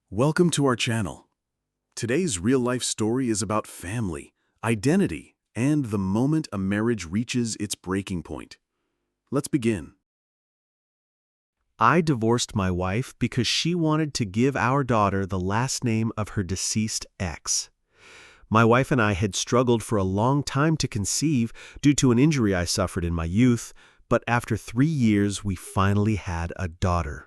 Welcome to our channel. Today's real-life story is about family, identity, and the moment a marriage reaches its breaking point. Let's begin. I divorced my wife because she wanted to give our daughter the last name of her deceased ex. My wife and I had struggled for a long time to conceive due to an injury I suffered in my youth, but after 3 years we finally had a daughter.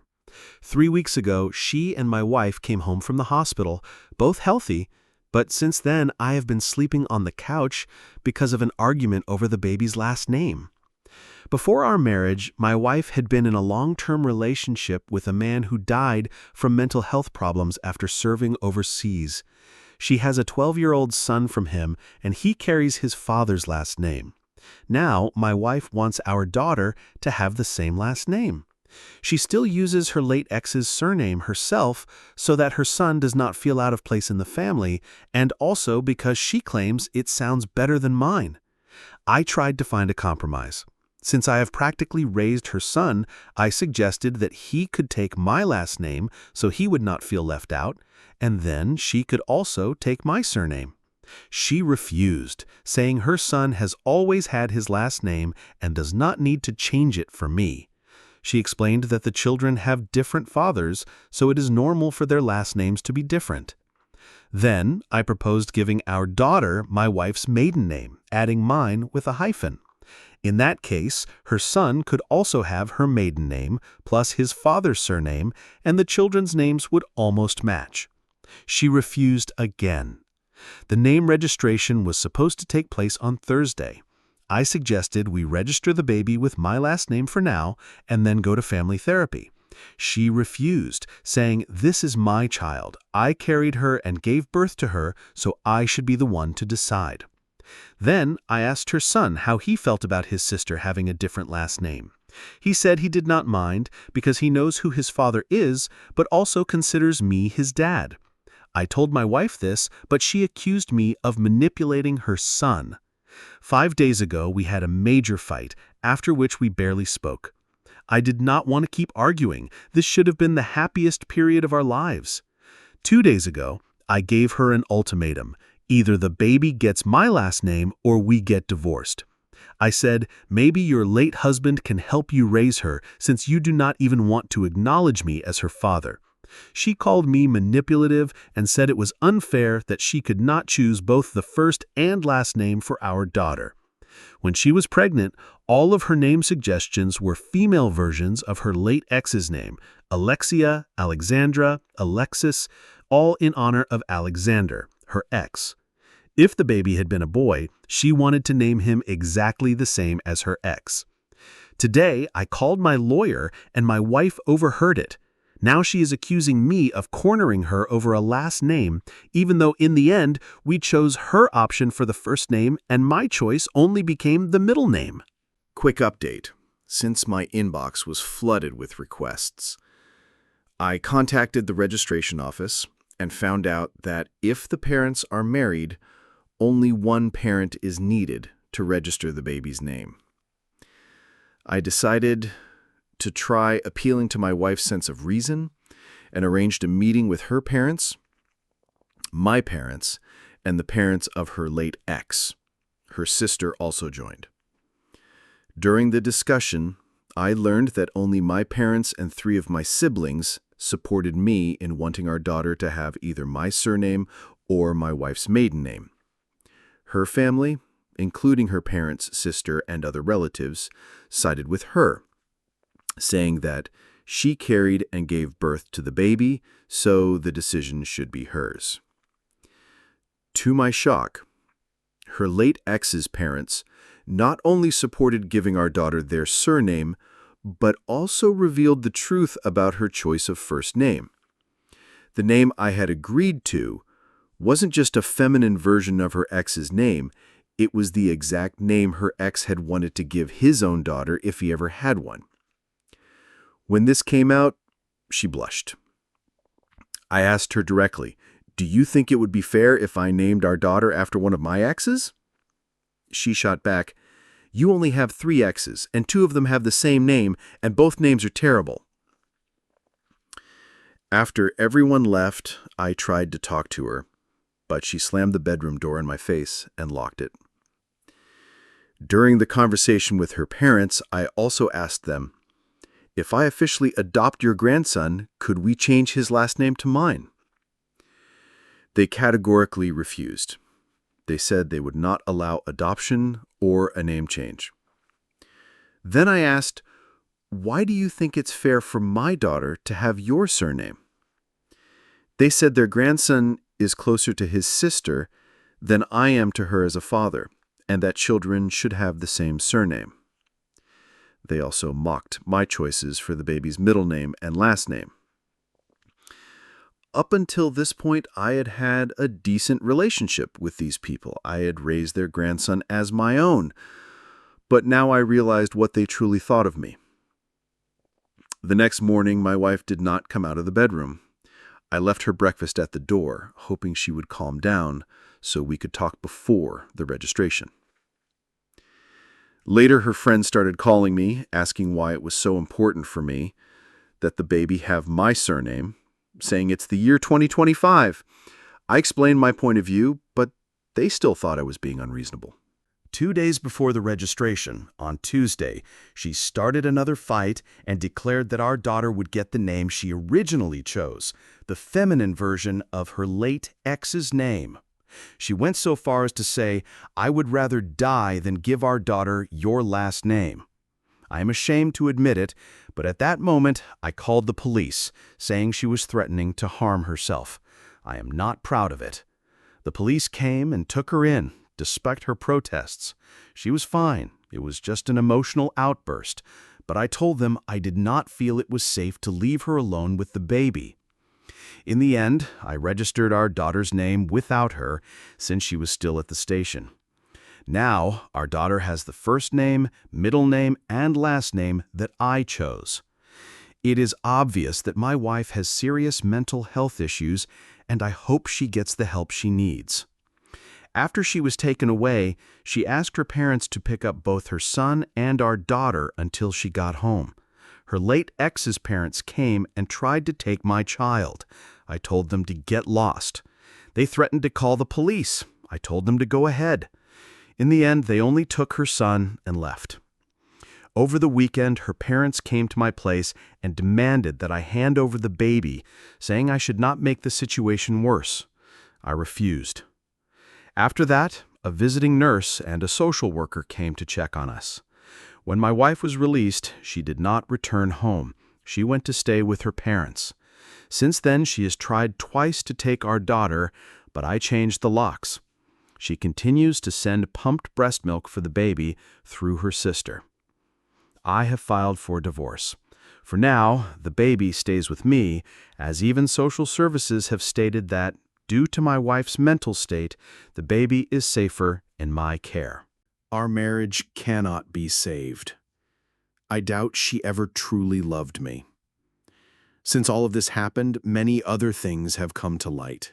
3 weeks ago, she and my wife came home from the hospital, both healthy, but since then I have been sleeping on the couch because of an argument over the baby's last name. Before our marriage, my wife had been in a long-term relationship with a man who died from mental health problems after serving overseas. She has a 12-year-old son from him, and he carries his father's last name. Now, my wife wants our daughter to have the same last name. She still uses her late ex's surname herself so that her son does not feel out of place in the family, and also because she claims it sounds better than mine. I tried to find a compromise. Since I have practically raised her son, I suggested that he could take my last name so he would not feel left out, and then she could also take my surname. She refused, saying her son has always had his last name and does not need to change it for me. She explained that the children have different fathers, so it is normal for their last names to be different. Then I proposed giving our daughter my wife's maiden name, adding mine with a hyphen. In that case, her son could also have her maiden name plus his father's surname, and the children's names would almost match. She refused again. The name registration was supposed to take place on Thursday. I suggested we register the baby with my last name for now and then go to family therapy. She refused, saying, "This is my child. I carried her and gave birth to her, so I should be the one to decide." Then I asked her son how he felt about his sister having a different last name. He said he did not mind because he knows who his father is, but also considers me his dad. I told my wife this, but she accused me of manipulating her son. 5 days ago, we had a major fight, after which we barely spoke. I did not want to keep arguing. This should have been the happiest period of our lives. 2 days ago, I gave her an ultimatum. Either the baby gets my last name or we get divorced. I said, maybe your late husband can help you raise her since you do not even want to acknowledge me as her father. She called me manipulative and said it was unfair that she could not choose both the first and last name for our daughter. When she was pregnant, all of her name suggestions were female versions of her late ex's name, Alexia, Alexandra, Alexis, all in honor of Alexander, her ex. If the baby had been a boy, she wanted to name him exactly the same as her ex. Today, I called my lawyer and my wife overheard it. Now she is accusing me of cornering her over a last name, even though in the end we chose her option for the first name and my choice only became the middle name. Quick update. Since my inbox was flooded with requests, I contacted the registration office and found out that if the parents are married, only one parent is needed to register the baby's name. I decided to try appealing to my wife's sense of reason and arranged a meeting with her parents, my parents, and the parents of her late ex. Her sister also joined. During the discussion, I learned that only my parents and 3 of my siblings supported me in wanting our daughter to have either my surname or my wife's maiden name. Her family, including her parents, sister, and other relatives, sided with her, saying that she carried and gave birth to the baby, so the decision should be hers. To my shock, her late ex's parents not only supported giving our daughter their surname, but also revealed the truth about her choice of first name. The name I had agreed to wasn't just a feminine version of her ex's name, it was the exact name her ex had wanted to give his own daughter if he ever had one. When this came out, she blushed. I asked her directly, "Do you think it would be fair if I named our daughter after one of my exes?" She shot back, "You only have 3 exes, and 2 of them have the same name, and both names are terrible." After everyone left, I tried to talk to her, but she slammed the bedroom door in my face and locked it. During the conversation with her parents, I also asked them, "If I officially adopt your grandson, could we change his last name to mine?" They categorically refused. They said they would not allow adoption or a name change. Then I asked, "Why do you think it's fair for my daughter to have your surname?" They said their grandson is closer to his sister than I am to her as a father, and that children should have the same surname. They also mocked my choices for the baby's middle name and last name. Up until this point, I had had a decent relationship with these people. I had raised their grandson as my own, but now I realized what they truly thought of me. The next morning, my wife did not come out of the bedroom. I left her breakfast at the door, hoping she would calm down so we could talk before the registration. Later, her friends started calling me, asking why it was so important for me that the baby have my surname, saying it's the year 2025. I explained my point of view, but they still thought I was being unreasonable. 2 days before the registration, on Tuesday, she started another fight and declared that our daughter would get the name she originally chose, the feminine version of her late ex's name. She went so far as to say, "I would rather die than give our daughter your last name." I am ashamed to admit it, but at that moment I called the police, saying she was threatening to harm herself. I am not proud of it. The police came and took her in, despite her protests. She was fine. It was just an emotional outburst, but I told them I did not feel it was safe to leave her alone with the baby. In the end, I registered our daughter's name without her, since she was still at the station. Now, our daughter has the first name, middle name, and last name that I chose. It is obvious that my wife has serious mental health issues, and I hope she gets the help she needs. After she was taken away, she asked her parents to pick up both her son and our daughter until she got home. Her late ex's parents came and tried to take my child. I told them to get lost. They threatened to call the police. I told them to go ahead. In the end, they only took her son and left. Over the weekend, her parents came to my place and demanded that I hand over the baby, saying I should not make the situation worse. I refused. After that, a visiting nurse and a social worker came to check on us. When my wife was released, she did not return home. She went to stay with her parents. Since then, she has tried twice to take our daughter, but I changed the locks. She continues to send pumped breast milk for the baby through her sister. I have filed for divorce. For now, the baby stays with me, as even social services have stated that, due to my wife's mental state, the baby is safer in my care. Our marriage cannot be saved. I doubt she ever truly loved me. Since all of this happened, many other things have come to light.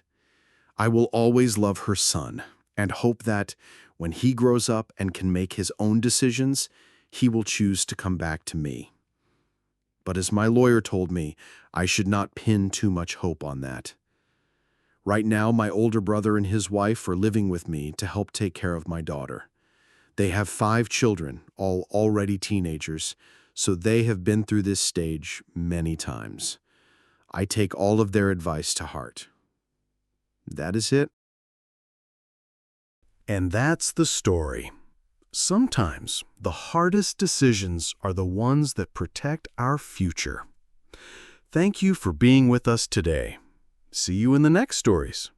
I will always love her son and hope that, when he grows up and can make his own decisions, he will choose to come back to me. But as my lawyer told me, I should not pin too much hope on that. Right now, my older brother and his wife are living with me to help take care of my daughter. They have 5 children, all already teenagers, so they have been through this stage many times. I take all of their advice to heart. That is it. And that's the story. Sometimes the hardest decisions are the ones that protect our future. Thank you for being with us today. See you in the next stories.